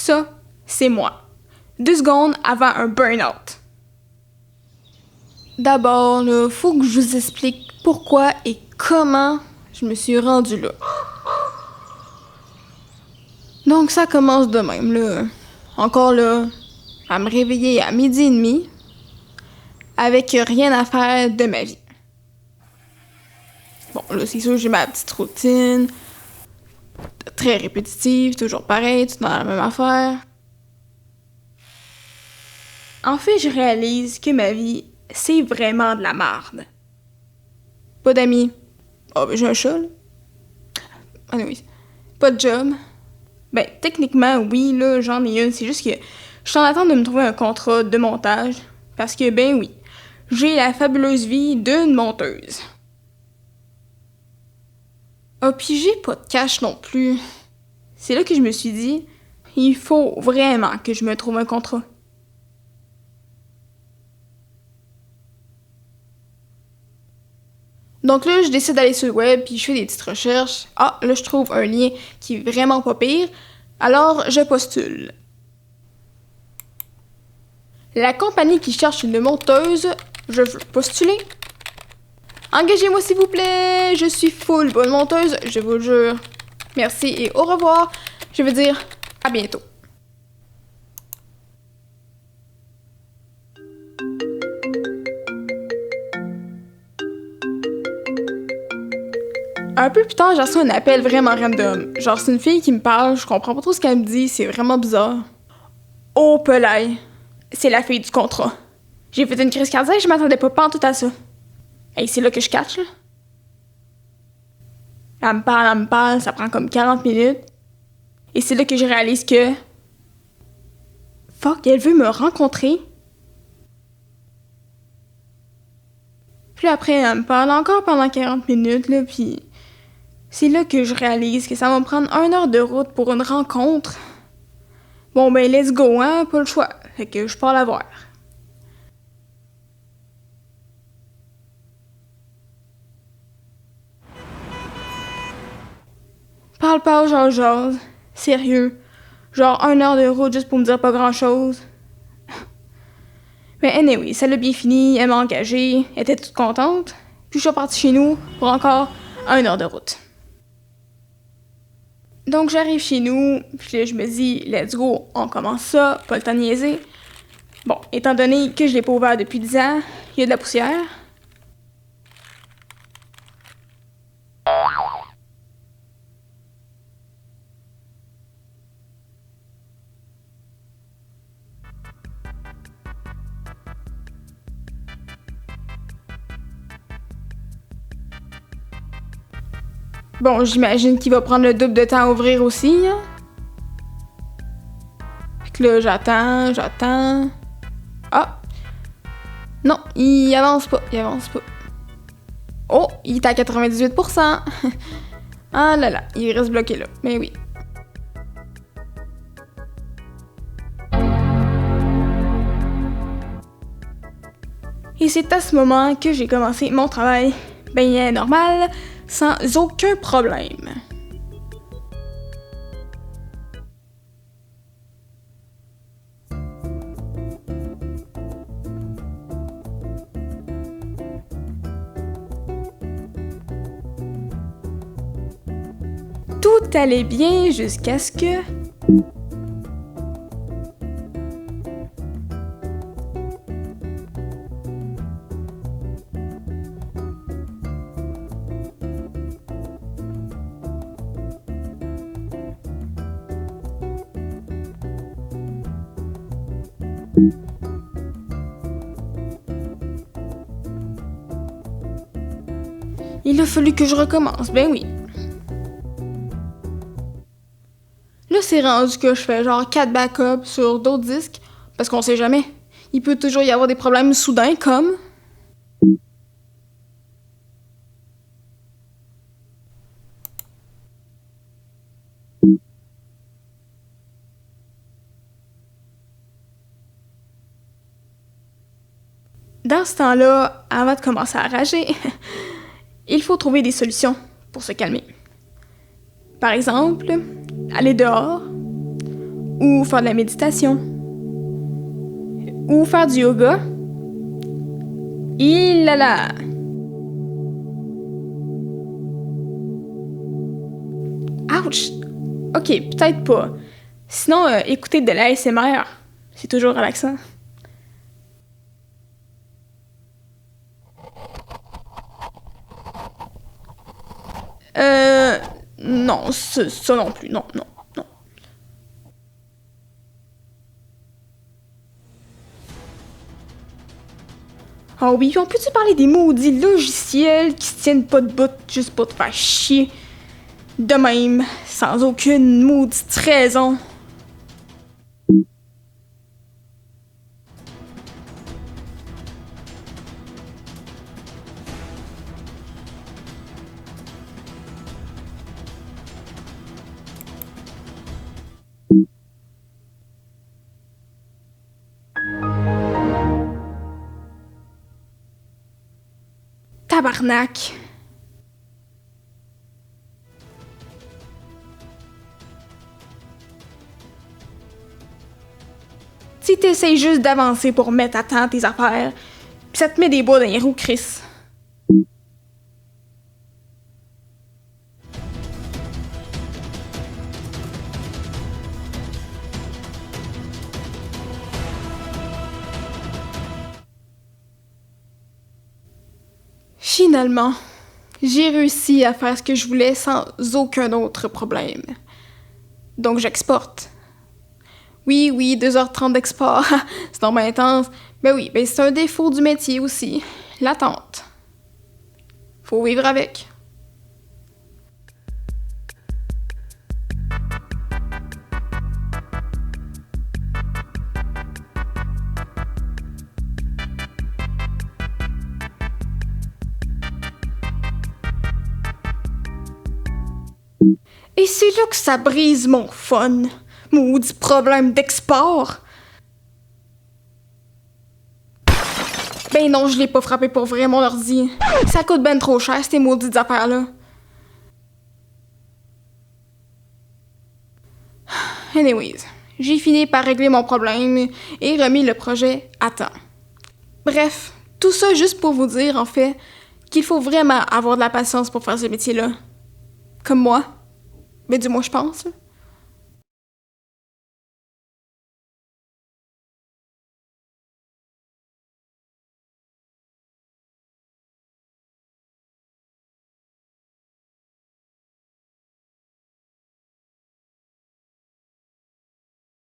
Ça, c'est moi. 2 secondes avant un burn-out. D'abord, là, faut que je vous explique pourquoi et comment je me suis rendue là. Donc ça commence de même, là. Encore là, à me réveiller à 12h30 avec rien à faire de ma vie. Bon, là, c'est sûr, j'ai ma petite routine, très répétitive, toujours pareil, tout dans la même affaire. En fait, je réalise que ma vie, c'est vraiment de la merde. Pas d'amis. Oh, ben j'ai un chat, là. Ah oui. Pas de job. Ben, techniquement, oui, là, j'en ai une. C'est juste que je suis en attente de me trouver un contrat de montage. Parce que, ben oui, j'ai la fabuleuse vie d'une monteuse. Ah, puis j'ai pas de cash non plus. C'est là que je me suis dit, il faut vraiment que je me trouve un contrat. Donc là, je décide d'aller sur le web, puis je fais des petites recherches. Ah, là, je trouve un lien qui est vraiment pas pire. Alors, je postule. La compagnie qui cherche une monteuse, je veux postuler. Engagez-moi s'il vous plaît, je suis full bonne monteuse, je vous le jure. Merci et au revoir. Je veux dire, à bientôt. Un peu plus tard, j'ai reçu un appel vraiment random. Genre, c'est une fille qui me parle, je comprends pas trop ce qu'elle me dit, c'est vraiment bizarre. Oh, pelaille. C'est la fille du contrat. J'ai fait une crise cardiaque, je m'attendais pas pantoute à ça. Hey, c'est là que je catch, là. Elle me parle, ça prend comme 40 minutes. Et c'est là que je réalise que... Fuck, elle veut me rencontrer. Puis après, elle me parle encore pendant 40 minutes, là, puis... C'est là que je réalise que ça va me prendre 1 heure de route pour une rencontre. Bon, ben, let's go, hein, pas le choix. Fait que je pars la voir. Parle, jase. Sérieux. Genre 1 heure de route juste pour me dire pas grand-chose. Mais anyway, ça l'a bien fini, elle m'a engagée, elle était toute contente. Puis je suis partie chez nous pour encore 1 heure de route. Donc j'arrive chez nous, puis là je me dis, let's go, on commence ça, pas le temps de niaiser. Bon, étant donné que je l'ai pas ouvert depuis 10 ans, il y a de la poussière. Bon, j'imagine qu'il va prendre le double de temps à ouvrir aussi, hein. Puis que là, j'attends. Ah! Non, il avance pas. Oh, il est à 98%. Ah là là, il reste bloqué là. Mais oui. Et c'est à ce moment que j'ai commencé mon travail bien normal, sans aucun problème. Tout allait bien jusqu'à ce que... Il a fallu que je recommence, ben oui. Là, c'est rendu que je fais genre 4 backups sur d'autres disques, parce qu'on sait jamais. Il peut toujours y avoir des problèmes soudains, comme... Dans ce temps-là, avant de commencer à rager, il faut trouver des solutions pour se calmer. Par exemple, aller dehors ou faire de la méditation, ou faire du yoga. Il là là. Ouch! Ok, peut-être pas. Sinon, écouter de la ASMR, c'est toujours relaxant. Non, ça non plus, non, non, non. Oh oui, puis on peut-tu parler des maudits logiciels qui se tiennent pas de bout juste pour te faire chier? De même, sans aucune maudite raison. Tabarnak. Si t'essayes juste d'avancer pour mettre à temps tes affaires, pis ça te met des bois dans les roues, Chris. Finalement, j'ai réussi à faire ce que je voulais sans aucun autre problème. Donc j'exporte. Oui, 2h30 d'export, c'est normal intense. Mais oui, c'est un défaut du métier aussi, l'attente. Faut vivre avec. Et c'est là que ça brise mon fun. Maudit problème d'export. Ben non, je l'ai pas frappé pour vrai, mon ordi. Ça coûte ben trop cher, ces maudites affaires-là. Anyways, j'ai fini par régler mon problème et remis le projet à temps. Bref, tout ça juste pour vous dire, en fait, qu'il faut vraiment avoir de la patience pour faire ce métier-là. Comme moi. Mais du moins, je pense.